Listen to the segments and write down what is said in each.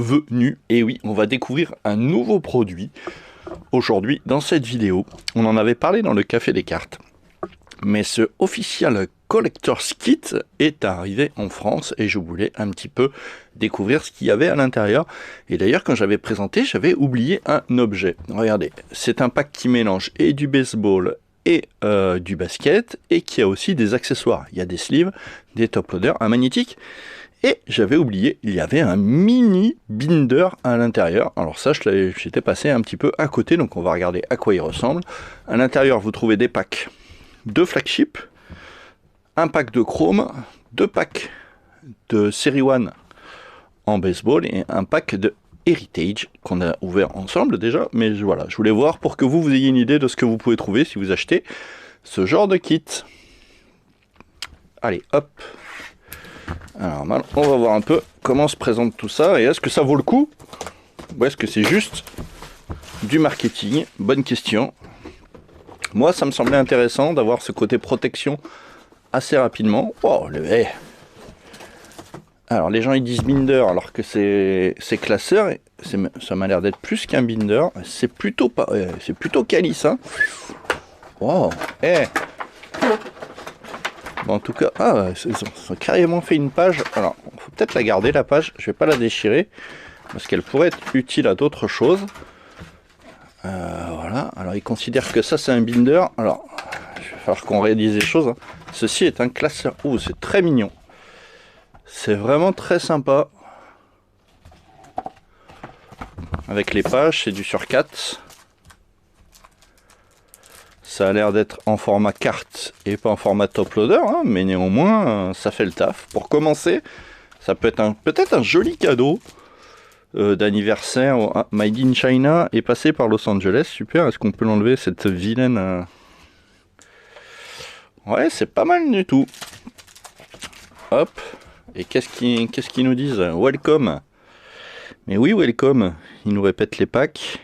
bienvenue. Et oui, on va découvrir un nouveau produit aujourd'hui dans cette vidéo. On en avait parlé dans le Café des Cartes, mais ce Official Collector's Kit est arrivé en France et je voulais un petit peu découvrir ce qu'il y avait à l'intérieur. Et d'ailleurs, quand j'avais présenté, j'avais oublié un objet. Regardez, c'est un pack qui mélange et du baseball et du basket, et qui a aussi des accessoires. Il y a des sleeves, des top loaders, un magnétique. Et j'avais oublié, il y avait un mini binder à l'intérieur. Alors ça, j'étais passé un petit peu à côté, donc on va regarder à quoi il ressemble. À l'intérieur, vous trouvez des packs de flagship, un pack de chrome, deux packs de série 1 en baseball et un pack de Heritage qu'on a ouvert ensemble déjà. Mais voilà, je voulais voir pour que vous ayez une idée de ce que vous pouvez trouver si vous achetez ce genre de kit. Allez, hop. Alors maintenant, on va voir un peu comment se présente tout ça et est-ce que ça vaut le coup ou est-ce que c'est juste du marketing? Bonne question. Moi, ça me semblait intéressant d'avoir ce côté protection assez rapidement. Oh, alors les gens ils disent binder alors que c'est classeur. Ça m'a l'air d'être plus qu'un binder. C'est plutôt pas, c'est plutôt quali ça. Oh, Bon, en tout cas, ils ont carrément fait une page. Alors, il faut peut-être la garder la page. Je vais pas la déchirer parce qu'elle pourrait être utile à d'autres choses. Voilà. Alors, ils considèrent que ça c'est un binder. Alors, il va falloir qu'on réalise les choses. Hein. Ceci est un classeur. Oh, c'est très mignon. C'est vraiment très sympa. Avec les pages, c'est du sur 4. Ça a l'air d'être en format carte et pas en format top loader, hein, mais néanmoins, ça fait le taf. Pour commencer, ça peut être peut-être un joli cadeau d'anniversaire. Made in China est passé par Los Angeles. Super, est-ce qu'on peut l'enlever, cette vilaine... Ouais, c'est pas mal du tout. Hop. Et qu'est-ce qu'ils nous disent? Welcome. Mais oui, welcome. Ils nous répètent les packs.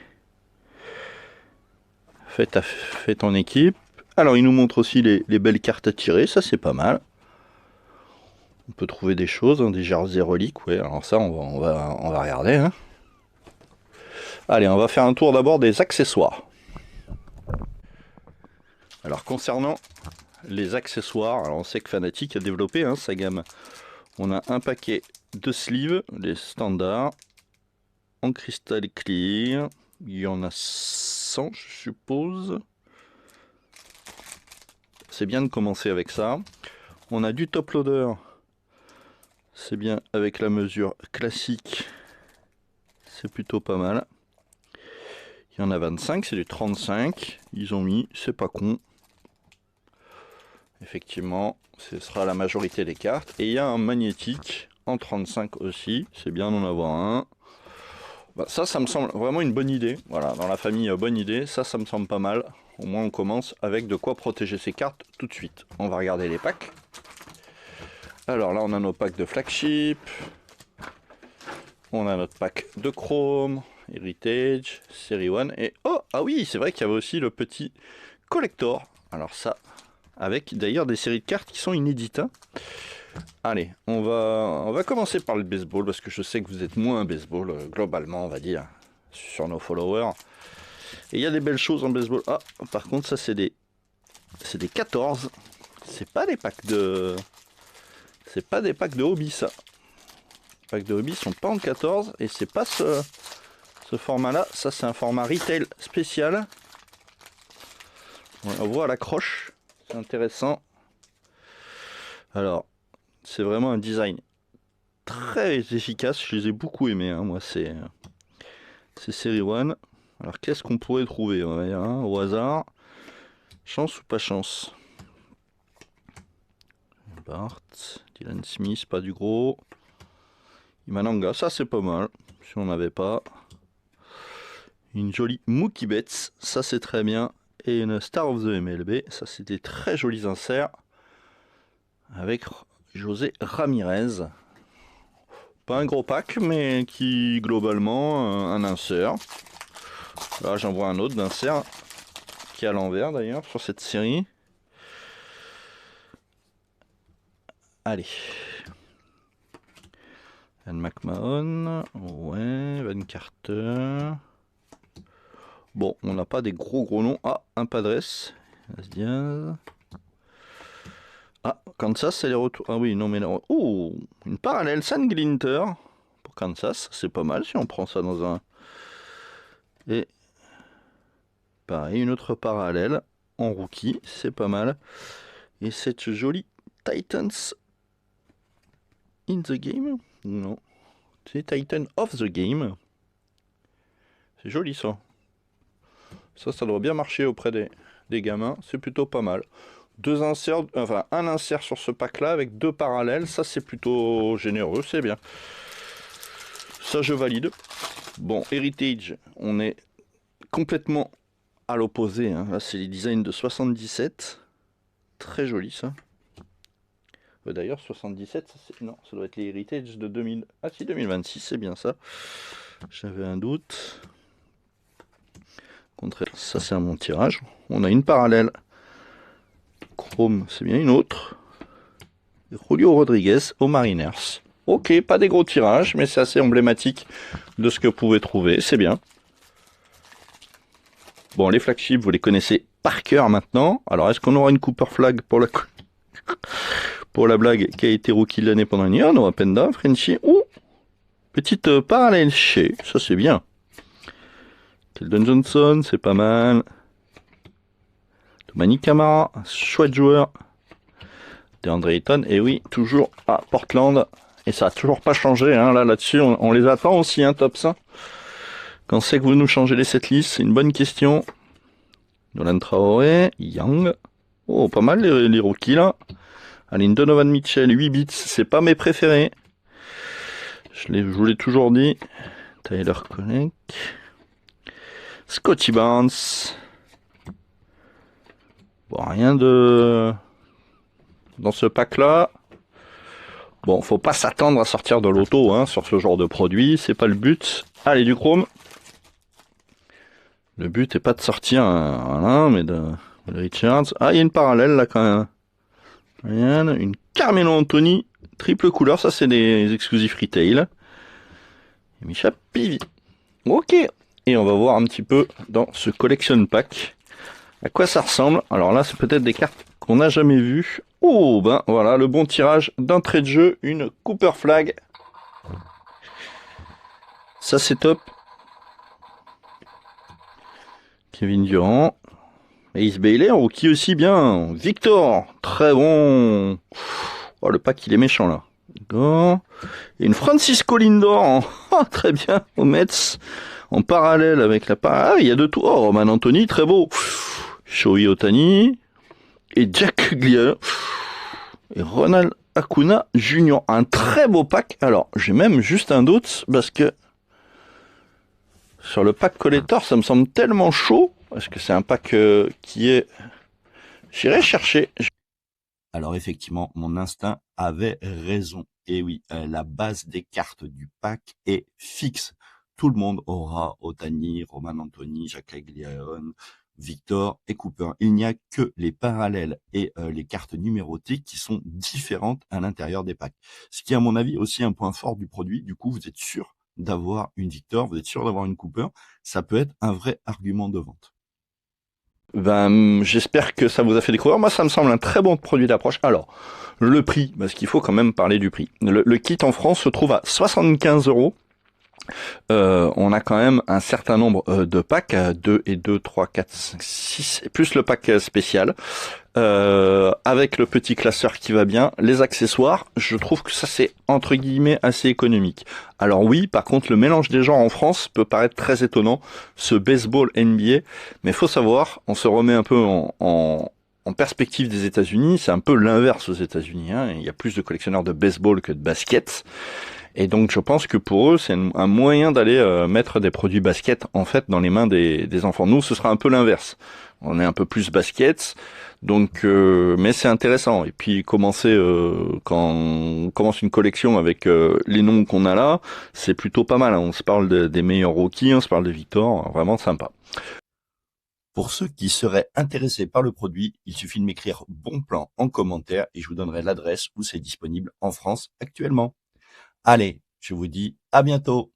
Fais ton équipe. Alors, ils nous montrent aussi les belles cartes à tirer. Ça, c'est pas mal. On peut trouver des choses, hein, des jerseys reliques. Ouais, alors ça, on va regarder. Hein. Allez, on va faire un tour d'abord des accessoires. Alors, concernant les accessoires, alors on sait que Fanatic a développé hein, sa gamme. On a un paquet de sleeves, les standards, en cristal clear. Il y en a 100, je suppose. C'est bien de commencer avec ça. On a du top loader. C'est bien avec la mesure classique. C'est plutôt pas mal. Il y en a 25, c'est du 35. Ils ont mis, c'est pas con. Effectivement, ce sera la majorité des cartes. Et il y a un magnétique en 35 aussi. C'est bien d'en avoir un. Bah, ça me semble vraiment une bonne idée. Voilà, dans la famille, bonne idée. Ça me semble pas mal. Au moins, on commence avec de quoi protéger ses cartes tout de suite. On va regarder les packs. Alors là, on a nos packs de flagship. On a notre pack de chrome, Heritage, série 1. Et oh, ah oui, c'est vrai qu'il y avait aussi le petit collector. Alors ça, avec d'ailleurs des séries de cartes qui sont inédites. Hein. Allez, on va commencer par le baseball parce que je sais que vous êtes moins baseball globalement, on va dire, sur nos followers. Et il y a des belles choses en baseball. Ah, par contre, ça c'est des 14. C'est pas des packs de hobby ça. Les packs de hobby sont pas en 14 et c'est pas ce format là. Ça c'est un format retail spécial. On voit à l'accroche, c'est intéressant. Alors, c'est vraiment un design très efficace, je les ai beaucoup aimés, hein. Moi c'est série 1. Alors qu'est-ce qu'on pourrait trouver? On va dire, hein, au hasard. Chance ou pas chance? Bart, Dylan Smith, pas du gros. Imananga, ça c'est pas mal, si on n'avait pas. Une jolie Mookie Betts, ça c'est très bien. Et une Star of the MLB, ça c'est des très jolis inserts. Avec José Ramirez. Pas un gros pack, mais qui globalement un insert. Là j'en vois un autre d'insert qui est à l'envers d'ailleurs sur cette série. Allez. Ian McMahon, ouais, Van Carter. Bon, on n'a pas des gros noms. Ah, un Padres. Diaz. Ah, Kansas, c'est les retours. Ah oui, non, mais là. Oh, une parallèle San Glinter pour Kansas. C'est pas mal si on prend ça dans un. Et pareil, une autre parallèle en rookie. C'est pas mal. Et cette jolie Titans in the game. Non. C'est Titan of the game. C'est joli ça. Ça doit bien marcher auprès des gamins. C'est plutôt pas mal. Deux inserts, enfin un insert sur ce pack là avec deux parallèles, ça c'est plutôt généreux, c'est bien. Ça je valide. Bon, Heritage, on est complètement à l'opposé, hein. Là c'est les designs de 77. Très joli ça. D'ailleurs 77, non, ça doit être les Heritage de 2000. Ah si, 2026, c'est bien ça. J'avais un doute. Contraire, ça c'est un bon tirage. On a une parallèle. Chrome, c'est bien une autre. Julio Rodriguez aux Mariners. Ok, pas des gros tirages, mais c'est assez emblématique de ce que vous pouvez trouver, c'est bien. Bon, les flagships, vous les connaissez par cœur maintenant. Alors, est-ce qu'on aura une Cooper Flag pour la blague qui a été rookie de l'année pendant une année? On aura Penda, Frenchie ou petite parallèle chez, ça c'est bien. Keldon Johnson, c'est pas mal. Manny Camara, chouette joueur. DeAndre Ayton, et oui, toujours à Portland. Et ça a toujours pas changé, hein. Là-dessus, on les attend aussi, hein, top 5. Quand c'est que vous nous changez les setlists, c'est une bonne question. Nolan Traoré, Young. Oh, pas mal les rookies, là. Allez, Donovan Mitchell, 8 bits, c'est pas mes préférés. Je vous l'ai toujours dit. Tyler Connect. Scotty Barnes. Bon, rien de... dans ce pack-là. Bon, faut pas s'attendre à sortir de l'auto, hein, sur ce genre de produit, c'est pas le but. Allez, du chrome. Le but est pas de sortir un mais de Richards. Ah, il y a une parallèle là quand même. Rien, une Carmelo Anthony, triple couleur, ça c'est des exclusifs retail. Et Misha Pivi. Ok. Et on va voir un petit peu dans ce collection pack à quoi ça ressemble. Alors là, c'est peut-être des cartes qu'on n'a jamais vues. Oh, ben voilà, le bon tirage d'entrée de jeu, une Cooper Flag. Ça, c'est top. Kevin Durant. Ace Bailey, en rookie aussi bien. Victor, très bon. Oh, le pack, il est méchant, là. D'accord. Et une Francisco Lindor, très bien, au Mets. En parallèle avec la... Ah, il y a de tout. Oh, Roman Anthony, très beau. Shohei Ohtani. Et Jack Glier. Et Ronald Acuna Jr. Un très beau pack. Alors, j'ai même juste un doute, parce que sur le pack collector, ça me semble tellement chaud. Parce que c'est un pack qui est... J'irai chercher. Alors effectivement, mon instinct avait raison. Et oui, la base des cartes du pack est fixe. Tout le monde aura Ohtani, Roman Anthony, Jack Leglion, Victor et Cooper. Il n'y a que les parallèles et les cartes numérotées qui sont différentes à l'intérieur des packs. Ce qui est à mon avis aussi un point fort du produit. Du coup, vous êtes sûr d'avoir une Victor, vous êtes sûr d'avoir une Cooper. Ça peut être un vrai argument de vente. Ben, j'espère que ça vous a fait découvrir. Moi, ça me semble un très bon produit d'approche. Alors, le prix, parce qu'il faut quand même parler du prix. Le kit en France se trouve à 75 €. On a quand même un certain nombre de packs, 2 et 2, 3, 4, 5, 6, plus le pack spécial, avec le petit classeur qui va bien, les accessoires, je trouve que ça c'est entre guillemets assez économique. Alors oui, par contre le mélange des genres en France peut paraître très étonnant, ce baseball NBA, mais faut savoir, on se remet un peu en perspective des États-Unis, c'est un peu l'inverse aux États-Unis, hein. Il y a plus de collectionneurs de baseball que de basket. Et donc je pense que pour eux, c'est un moyen d'aller mettre des produits basket en fait dans les mains des enfants. Nous, ce sera un peu l'inverse. On est un peu plus basket, donc mais c'est intéressant. Et puis commencer quand on commence une collection avec les noms qu'on a là, c'est plutôt pas mal, hein. On se parle des meilleurs rookies, on se parle de Victor, vraiment sympa. Pour ceux qui seraient intéressés par le produit, il suffit de m'écrire bon plan en commentaire et je vous donnerai l'adresse où c'est disponible en France actuellement. Allez, Je vous dis à bientôt.